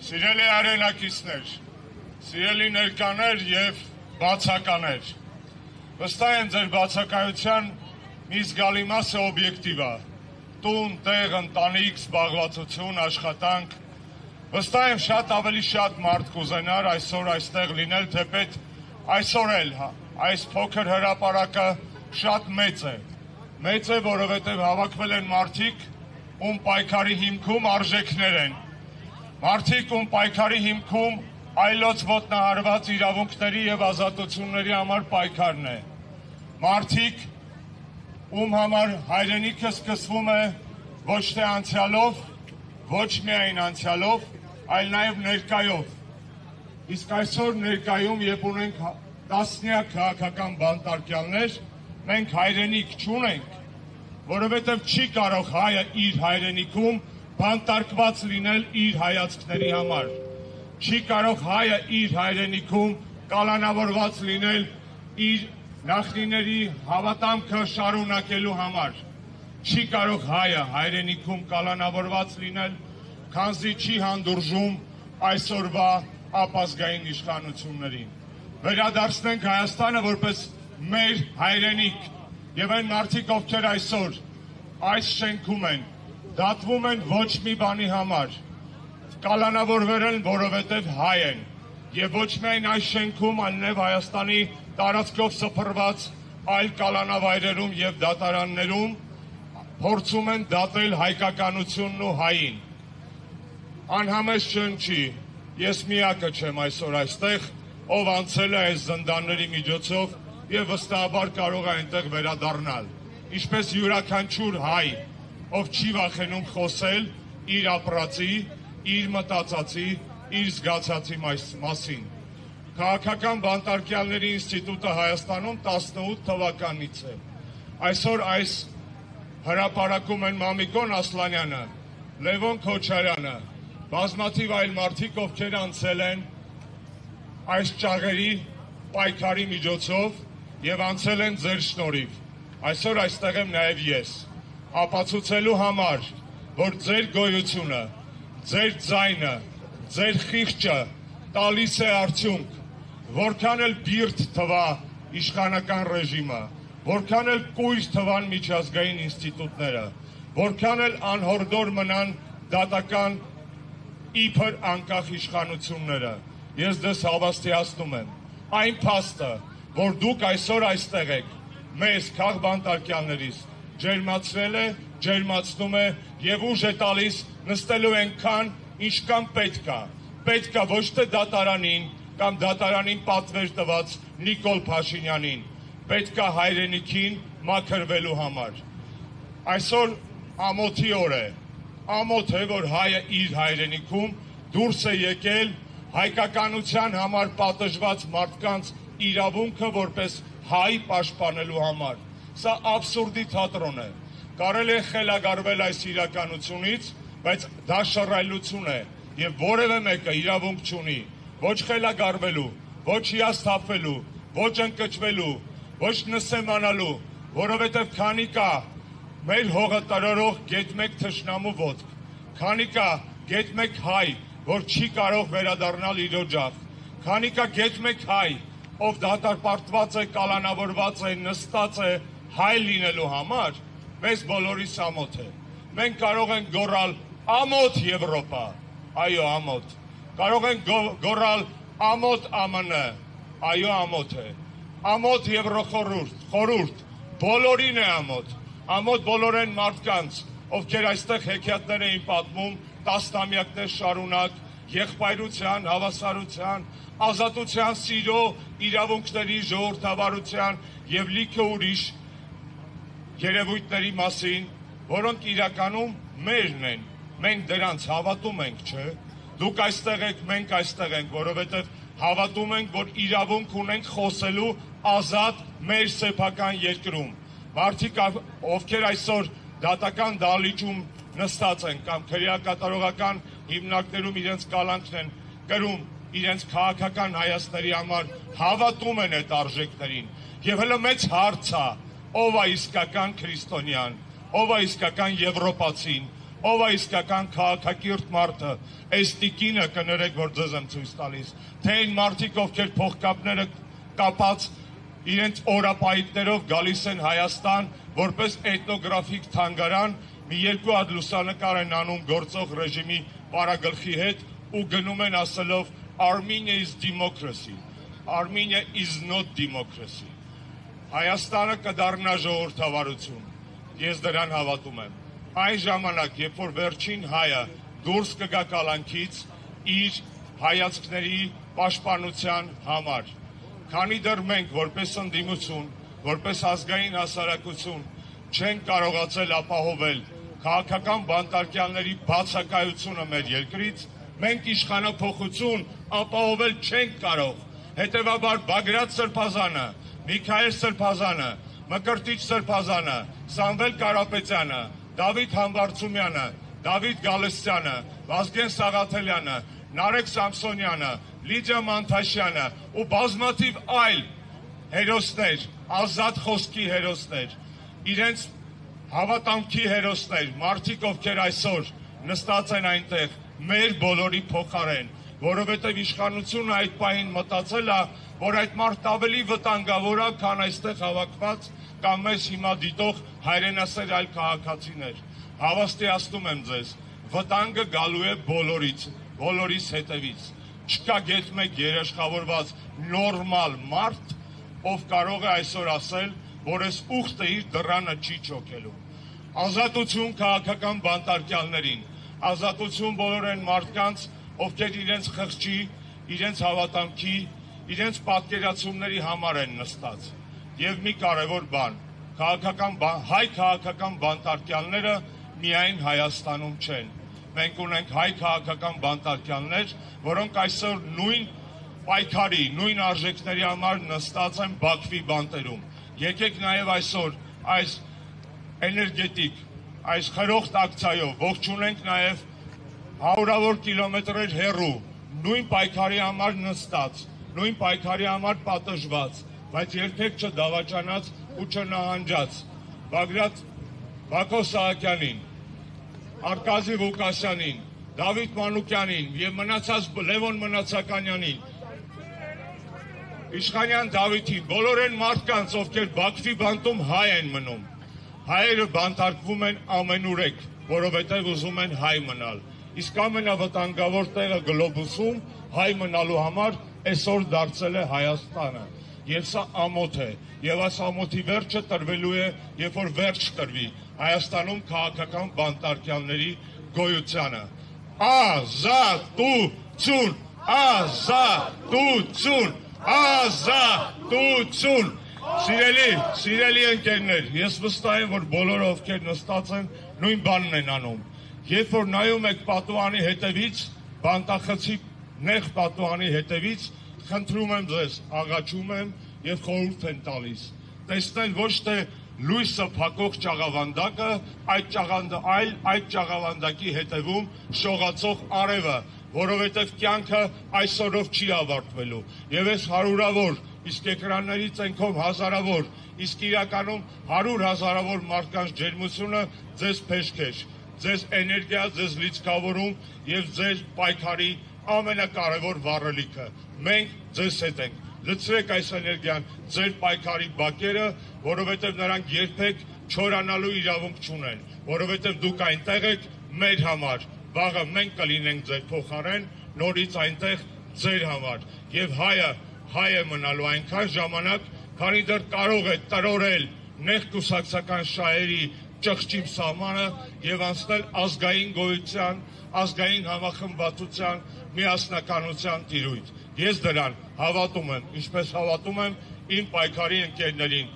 Սիրելի արենակիցներ, սիրելի ներկաներ և բացականեր, վստահ եմ ձեր բացակայության մի զգալի մասը օբյեկտիվ է, տուն, տեղ, ընտանիք, զբաղվածություն, աշխատանք, վստահ եմ շատ ավելի շատ մարդ կուզենար այսօր այստեղ լինել, թեպետ այսօր էլ այս փոքր հրապարակը շատ մեծ է, որովհետև հավաքվել են մարդիկ, ում պայքարի հիմքում արժեքներ են, մարդիկ, ում պայքարի հիմքում այլոց ոտնահարված իրավունքների և ազատությունների համար պայքարն է, մարդիկ, ում համար հայրենիքը սկսվում է ոչ թե անցյալով, ոչ միայն անցյալով, այլ նաև ներկայով, իսկ այսօր ներկայում, երբ ունենք տասնյակ քաղաքական բանտարկյալներ, մենք հայրենիք չունենք, որովհետև չի կարող հայը իր հայրենիքում բանտարկված լինել իր հայացքների համար, չի կարող հայը իր հայրենիքում կալանավորված լինել իր նախնիների հավատամքը շարունակելու համար, չի կարող հայը հայրենիքում կալանավորված լինել, քանզի չի հանդուրժում այսօրվա ապազգային իշխանություններին։ Վերադարձնենք Հայաստանը որպես մեր հայրենիք և այն մարդիկ, ովքեր այսօր այս շենքում են, դատվում են ոչ մի բանի համար, կալանավորվել են, որովհետև հայ են, և ոչ միայն այս շենքում, այլև Հայաստանի տարածքով սփռված այլ կալանավայրերում և դատարաններում փորձում են դատել հայկականությունն ու հային։ Անհամես չընչի, ես միակը չեմ այսօր այստեղ, ով անցել է այս զնդանների միջոցով և վստահաբար կարող է այնտեղ վերադառնալ, ինչպես յուրաքանչյուր հայ, ով չի վախենում խոսել իր ապրածի, իր մտածածի, իր զգացածի մասին։ Քաղաքական բանտարկյալների ինստիտուտը Հայաստանում 18 թվականից է։ Այսօր այս հրապարակում են Մամիկոն Ասլանյանը, Լևոն Քոչարյանը, բազմաթիվ այլ մարդիկ, ովքեր անցել են այս ճաղերի պայքարի միջոցով և անցել են ձեր շնորհիվ։ Այսօր այստեղ եմ նաև ես, ապացուցելու համար, որ ձեր գոյությունը, ձեր ձայնը, ձեր խիղճը տալիս է արդյունք, որքան էլ բիրտ թվա իշխանական ռեժիմը, որքան էլ կույր թվան միջազգային ինստիտուտները, որքան էլ անհորդոր մնան դատական իբր անկախ իշխանությունները, ես դες հավաստիացնում եմ, այն փաստը, որ դուք այսօր այստեղ եք, մեզ քաղբանտարկյալներից ջերմացրել է, ջերմացնում է և ուժ է տալիս նստելու ենքան, ինչքան պետք է ոչ թե դատարանին կամ դատարանին պատվեր տված Նիկոլ Փաշինյանին, պետք է հայրենիքին մաքրվելու համար։ Այսօր ամոթի օր է, ամոթ է, որ հայը իր հայրենիքում դուրս է եկել հայկականության համար պատժված մարդկանց իրավունքը որպես հայ պաշտպանելու համար։ Սա աբսուրդի թատրոն է, կարելի է խելագարվել այս իրականությունից, բայց դա շռայլություն է և որևէ մեկը իրավունք չունի ոչ խելագարվելու, ոչ հիասթափվելու, ոչ ընկճվելու, ոչ նսեմանալու, որովհետև քանի կա մեր հողը տրորող գեթ մեկ թշնամու ոտք, քանի կա գեթ մեկ հայ, որ չի կարող վերադառնալ իր օջախ, քանի կա գեթ մեկ հայ, ով դատապարտված է, կալանավորված է, նստած է հայ լինելու համար, մեզ բոլորիս ամոթ է։ Մենք կարող ենք գոռալ ամոթ Եվրոպա, այո ամոթ, կարող ենք գոռալ ամոթ ԱՄՆ, այո ամոթ է, ամոթ Եվրոխորհուրդ, բոլորին է ամոթ բոլոր են մարդկանց, ովքեր այստեղ հեքիաթներ էին պատմում տասնամյակներ շարունակ, եղբայրության, հավասարության, ազատության, սիրո, իրավունքների, ժողովրդավարության և լիքը ուրիշ երևույթների մասին, որոնք իրականում մերն են, մենք դրանց հավատում ենք, չէ, դուք այստեղ եք, մենք այստեղ ենք, որովհետև հավատում ենք, որ իրավունք ունենք խոսելու ազատ մեր սեփական երկրում, մարդիկ, ովքեր այսօր դատական դահլիճում նստած են կամ քրեակատարողական հիմնարկներում իրենց կալանքն են կրում իրենց քաղաքական հայացքների համար հավատում են այդ արժեքներին եւ հələ մեծ հարց է ով է իսկական քրիստոնյան ով է իսկական եվրոպացին ով է իսկական քաղաքակիրթ մարդը, այս տիկինը կներեք, որ ձեզ եմ ցույց տալիս, թե այն մարդիկ, ովքեր փողկապները կապած իրենց օրապայիկներով գալիս են Հայաստան, որպես էթնոգրաֆիկ թանգարան, մի երկու հատ լուսանկար են անում գործող ռեժիմի պարագլխի հետ ու գնում են ասելով Armenia is democracy, Armenia is not democracy. Հայաստանը կդառնա ժողովրդավարություն, ես դրան հավատում եմ. Այն ժամանակ, երբ որ վերջին հայը դուրս կգա կալանքից իր հայացքների պաշտպանության համար, քանի դեռ մենք որպես ընդդիմություն, որպես ազգային հասարակություն չենք կարողացել ապահովել քաղաքական բանտարկյալների բացակայությունը մեր երկրից, մենք իշխանափոխություն ապահովել չենք կարող, հետևաբար Բագրատ Սրբազանը, Միքայել Սրբազանը, Մկրտիչ Սրբազանը, Սամվել Կարապետյանը, Դավիթ Համբարձումյանը, Դավիթ Գալստյանը, Վազգեն Սաղաթելյանը, Նարեկ Սամսոնյանը, Լիդիա Մանթաշյանը ու բազմաթիվ այլ հերոսներ, ազատ խոսքի հերոսներ, իրենց հավատամքի հերոսներ, մարդիկ, ովքեր այսօր նստած են այնտեղ մեր բոլորի փոխարեն, որովհետև իշխանությունը այդ պահին մտածել է, որ այդ մարդը ավելի վտանգավոր է, քան այստեղ հավաքված կամ մեզ հիմա դիտող հայրենասեր այլ քաղաքացիներ։ Հավաստիացնում եմ ձեզ, վտանգը գալու է բոլորիս հետևից։ Չկա գեթ մեկ երաշխավորված նորմալ մարդ, ով կարող է այսօր ասել, որ այս ուխտը իր դռանը չի չոքելու։ Ազատություն քաղաքական բանտարկյալներին, ազատություն բոլոր այն մարդկանց, ովքեր իրենց խղճի, իրենց հավատամքի, իրենց պատկերացումների համար են նստած։ Եվ մի կարևոր բան, հայ քաղաքական բանտարկյալները միայն Հայաստանում չեն։ Մենք ունենք հայ քաղաքական բանտարկյալներ, որոնք այսօր նույն պայքարի, նույն արժեքների համար նստած են Բաքվի բանտերում։ Եկեք նաև այսօր այս էներգետիկ, այս խրոխտ ակցիայով ողջունենք նաև հարյուրավոր կիլոմետրեր հեռու, նույն պայքարի համար նստած, նույն պայքարի համար պատժված, բայց երբեք չդավաճանած ու չնահանջած Բակո Սահակյանին, Արկադի Ղուկասյանին, Դավիթ Մանուկյանին և մնացած Լևոն Մնացականյանին, Իշխանյան Դավիթին, բոլոր այն մարդկանց, ովքեր Բաքվի բանտում հայ են մնում, հայերը բանտարկվում են ամենուրեք, որովհետև ուզում են հայ մնալ, իսկ ամենավտանգավոր տեղը գլոբուսում հայ մնալու համար այսօր դարձել է Հայաստանը, և սա ամոթ է, և այս ամոթի վերջը տրվելու է, երբ որ վերջ տրվի Հայաստանում քաղաքական բանտարկյալների գոյությանը։ Ազատություն, ազատություն, ազատություն։ Սիրելի ընկերներ, ես վստահ եմ, որ բոլորը, ովքեր նստած են, նույն բանն են անում։ Երբ որ նայում եք պատուհանի հետևից, բանտախցի նեղ պատուհանի հետևից, խնդրում եմ ձեզ, աղաչում եմ և խորհուրդ եմ տալիս, տեսնել ոչ թե լույսը փակող ճաղավանդակը, այդ ճաղավանդակի հետևում շողացող արևը, որովհետև կյանքը այսօրով չի ավարտվելու, և այս հարյուրավոր, իսկ էկրանների ծենքով հազարավոր, իսկ իրականում 100 հազարավոր մարդկանց ջերմությունը ձեզ փեշք էր, ձեզ էներգիա, ձեզ լիցքավորում և ձեր պայքարի ամենակարևոր վառելիքը։ Մենք ձեզ հետ ենք։ Լցրեք այս էներգիան ձեր պայքարի բակերը, որովհետև նրանք երբեք չորանալու իրավունք չունեն, որովհետև դուք այնտեղ եք մեր համար, վաղը մենք կլինենք ձեր փոխարեն, նորից այնտեղ ձեր համար, և հայը հայ է մնալու այնքան ժամանակ, քանի դեռ կարող է տրորել նեղ կուսակցական շահերի ճղճիմ սահմանը և անցնել ազգային գոյության, ազգային համախմբվածության, միասնականության տիրույթ։ Ես դրան հավատում եմ, ինչպես հավատում եմ իմ պայքարի ընկերներին,